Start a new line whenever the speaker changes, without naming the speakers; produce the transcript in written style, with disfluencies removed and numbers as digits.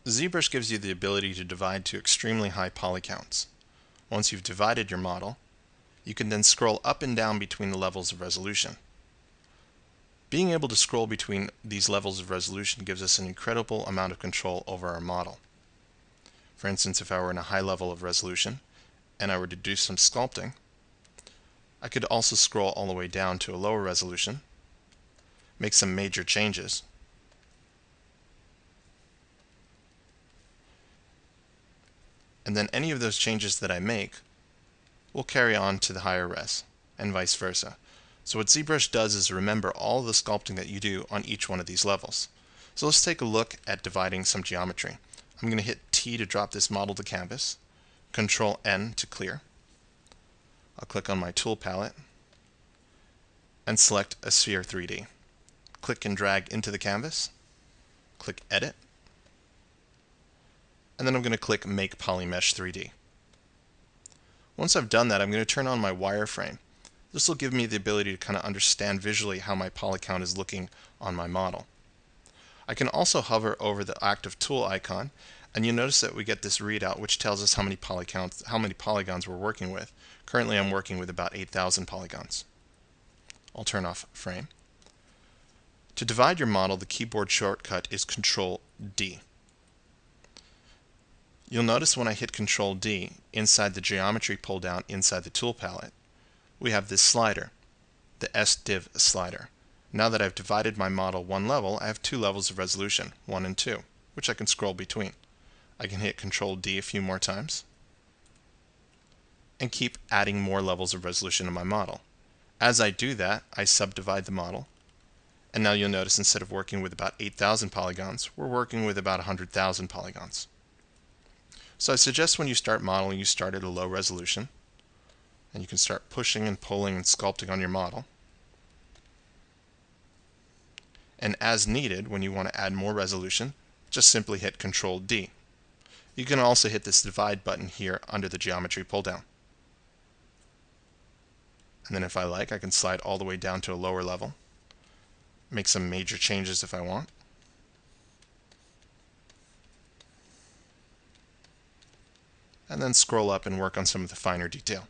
ZBrush gives you the ability to divide to extremely high poly counts. Once you've divided your model, you can then scroll up and down between the levels of resolution. Being able to scroll between these levels of resolution gives us an incredible amount of control over our model. For instance, if I were in a high level of resolution and I were to do some sculpting, I could also scroll all the way down to a lower resolution, make some major changes, and then any of those changes that I make will carry on to the higher res, and vice versa. So what ZBrush does is remember all the sculpting that you do on each one of these levels. So let's take a look at dividing some geometry. I'm going to hit T to drop this model to canvas, Control N to clear. I'll click on my tool palette and select a sphere 3D. Click and drag into the canvas, click Edit, and then I'm going to click Make Polymesh 3D. Once I've done that, I'm going to turn on my wireframe. This will give me the ability to kind of understand visually how my poly count is looking on my model. I can also hover over the active tool icon, and you'll notice that we get this readout which tells us how many polygons we're working with. Currently I'm working with about 8,000 polygons. I'll turn off frame. To divide your model, the keyboard shortcut is Control D. You'll notice when I hit Control D, inside the geometry pull down inside the tool palette, we have this slider, the SDiv slider. Now that I've divided my model one level, I have two levels of resolution, 1 and 2, which I can scroll between. I can hit Control D a few more times and keep adding more levels of resolution to my model. As I do that, I subdivide the model, and now you'll notice instead of working with about 8,000 polygons, we're working with about 100,000 polygons. So I suggest when you start modeling, you start at a low resolution, and you can start pushing and pulling and sculpting on your model. And as needed, when you want to add more resolution, just simply hit Control D. You can also hit this divide button here under the geometry pull down. And then if I like, I can slide all the way down to a lower level, make some major changes if I want. And then scroll up and work on some of the finer detail.